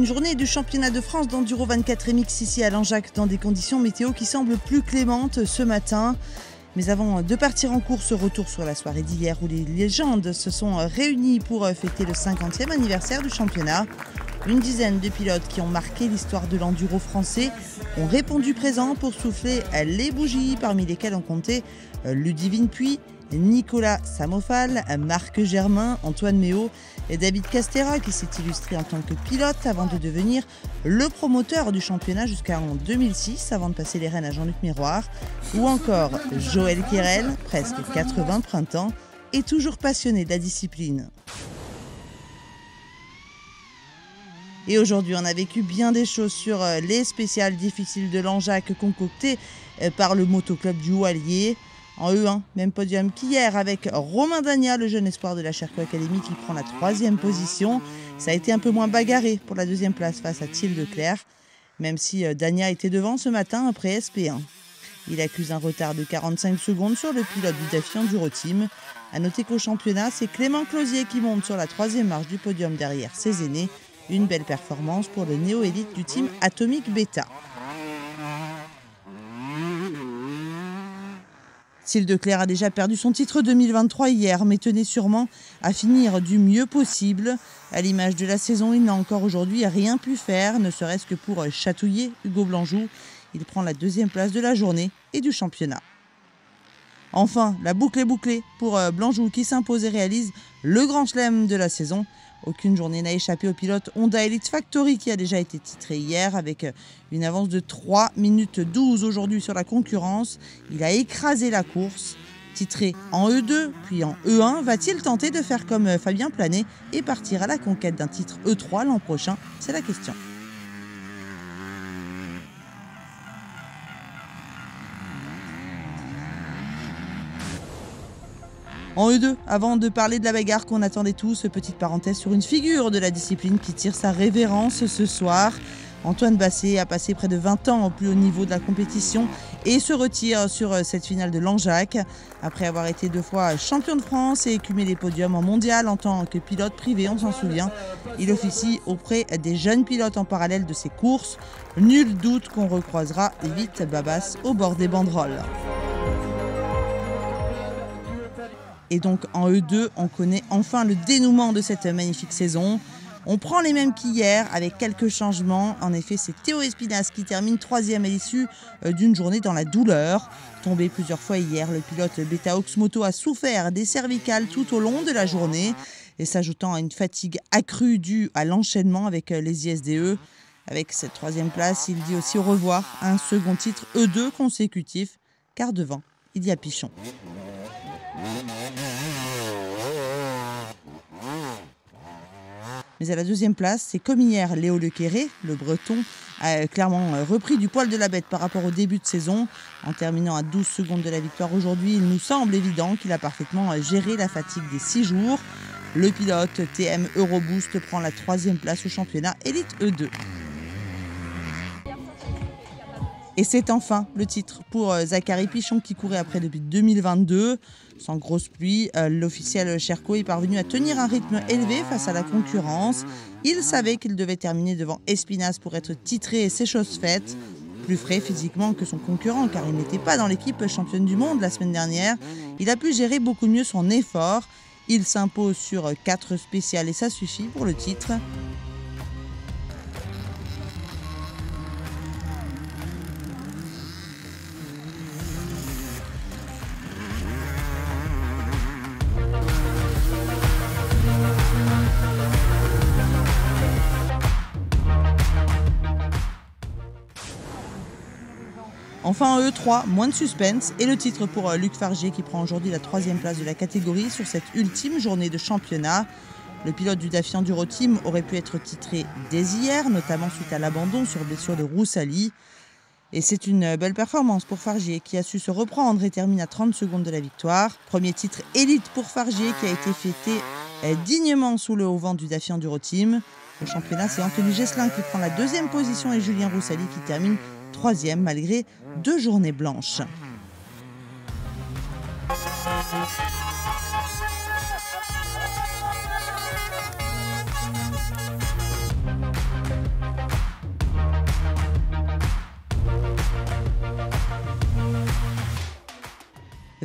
journée du championnat de France d'enduro 24 MX ici à Langeac dans des conditions météo qui semblent plus clémentes ce matin. Mais avant de partir en course, retour sur la soirée d'hier où les légendes se sont réunies pour fêter le 50e anniversaire du championnat. Une dizaine de pilotes qui ont marqué l'histoire de l'enduro français ont répondu présent pour souffler les bougies, parmi lesquelles on comptait Ludivine Puy, Nicolas Samofal, Marc Germain, Antoine Méo et David Castera qui s'est illustré en tant que pilote avant de devenir le promoteur du championnat jusqu'en 2006 avant de passer les rênes à Jean-Luc Miroir, ou encore Joël Quérel, presque 80 printemps et toujours passionné de la discipline. Et aujourd'hui, on a vécu bien des choses sur les spéciales difficiles de Langeac concoctées par le motoclub du Haut-Allier. En E1, même podium qu'hier avec Romain Dagna, le jeune espoir de la Sherco Academy qui prend la 3e position. Ça a été un peu moins bagarré pour la 2e place face à Thiel Leclerc, même si Dagna était devant ce matin après SP1. Il accuse un retard de 45 secondes sur le pilote du Daffy Enduro Team. A noter qu'au championnat, c'est Clément Closier qui monte sur la 3e marche du podium derrière ses aînés. Une belle performance pour le néo-élite du team Atomic Beta. Thiel Leclerc a déjà perdu son titre 2023 hier, mais tenait sûrement à finir du mieux possible. À l'image de la saison, il n'a encore aujourd'hui rien pu faire, ne serait-ce que pour chatouiller Hugo Blanjou. Il prend la 2e place de la journée et du championnat. Enfin, la boucle est bouclée pour Blanjou qui s'impose et réalise le grand chelem de la saison. Aucune journée n'a échappé au pilote Honda Elite Factory qui a déjà été titré hier avec une avance de 3 minutes 12 aujourd'hui sur la concurrence. Il a écrasé la course. Titré en E2 puis en E1, va-t-il tenter de faire comme Fabien Planet et partir à la conquête d'un titre E3 l'an prochain? C'est la question. En E2, avant de parler de la bagarre qu'on attendait tous, petite parenthèse sur une figure de la discipline qui tire sa révérence ce soir. Antoine Basset a passé près de 20 ans au plus haut niveau de la compétition et se retire sur cette finale de Langeac. Après avoir été 2 fois champion de France et écumé les podiums en mondial en tant que pilote privé, on s'en souvient. Il officie auprès des jeunes pilotes en parallèle de ses courses. Nul doute qu'on recroisera vite Babas au bord des banderoles. Et donc en E2, on connaît enfin le dénouement de cette magnifique saison. On prend les mêmes qu'hier avec quelques changements. En effet, c'est Théo Espinas qui termine 3e à l'issue d'une journée dans la douleur. Tombé plusieurs fois hier, le pilote Beta Oxmoto a souffert des cervicales tout au long de la journée et s'ajoutant à une fatigue accrue due à l'enchaînement avec les ISDE. Avec cette 3e place, il dit aussi au revoir à un second titre E2 consécutif, car devant, il y a Pichon. Mais à la 2e place, c'est comme hier, Léo Lequéré, le breton, a clairement repris du poil de la bête par rapport au début de saison. En terminant à 12 secondes de la victoire aujourd'hui, il nous semble évident qu'il a parfaitement géré la fatigue des 6 jours. Le pilote TM Euroboost prend la 3e place au championnat Elite E2. Et c'est enfin le titre pour Zachary Pichon qui courait après depuis 2022. Sans grosse pluie, l'officiel Sherco est parvenu à tenir un rythme élevé face à la concurrence. Il savait qu'il devait terminer devant Espinas pour être titré et c'est chose faite. Plus frais physiquement que son concurrent car il n'était pas dans l'équipe championne du monde la semaine dernière. Il a pu gérer beaucoup mieux son effort. Il s'impose sur 4 spéciales et ça suffit pour le titre. Enfin en E3, moins de suspense et le titre pour Luc Fargier qui prend aujourd'hui la 3e place de la catégorie sur cette ultime journée de championnat. Le pilote du Daffy Enduro Team aurait pu être titré dès hier, notamment suite à l'abandon sur blessure de Roussali. Et c'est une belle performance pour Fargier qui a su se reprendre et termine à 30 secondes de la victoire. Premier titre élite pour Fargier qui a été fêté dignement sous le haut vent du Daffy Enduro Team. Au championnat, c'est Anthony Gesselin qui prend la 2e position et Julien Roussali qui termine 3e malgré 2 journées blanches.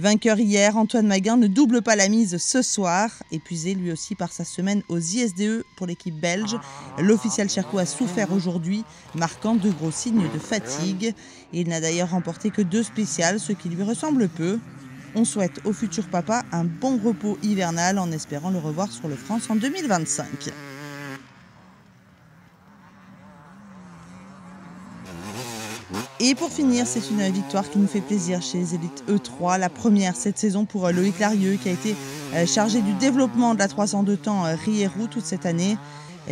Vainqueur hier, Antoine Maguin ne double pas la mise ce soir. Épuisé lui aussi par sa semaine aux ISDE pour l'équipe belge, l'officiel Cherco a souffert aujourd'hui, marquant de gros signes de fatigue. Il n'a d'ailleurs remporté que 2 spéciales, ce qui lui ressemble peu. On souhaite au futur papa un bon repos hivernal en espérant le revoir sur le France en 2025. Et pour finir, c'est une victoire qui nous fait plaisir chez les élites E3, la première cette saison pour Loïc Larieux qui a été chargé du développement de la 302 temps Rierou toute cette année.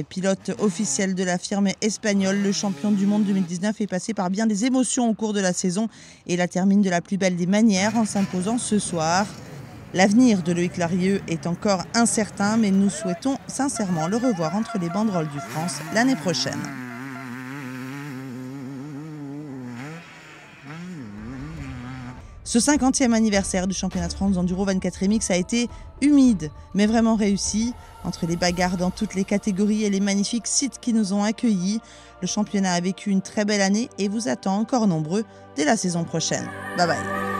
Pilote officiel de la firme espagnole, le champion du monde 2019 est passé par bien des émotions au cours de la saison et la termine de la plus belle des manières en s'imposant ce soir. L'avenir de Loïc Larieux est encore incertain, mais nous souhaitons sincèrement le revoir entre les banderoles du France l'année prochaine. Ce 50e anniversaire du championnat de France d'Enduro 24 MX a été humide, mais vraiment réussi. Entre les bagarres dans toutes les catégories et les magnifiques sites qui nous ont accueillis, le championnat a vécu une très belle année et vous attend encore nombreux dès la saison prochaine. Bye bye.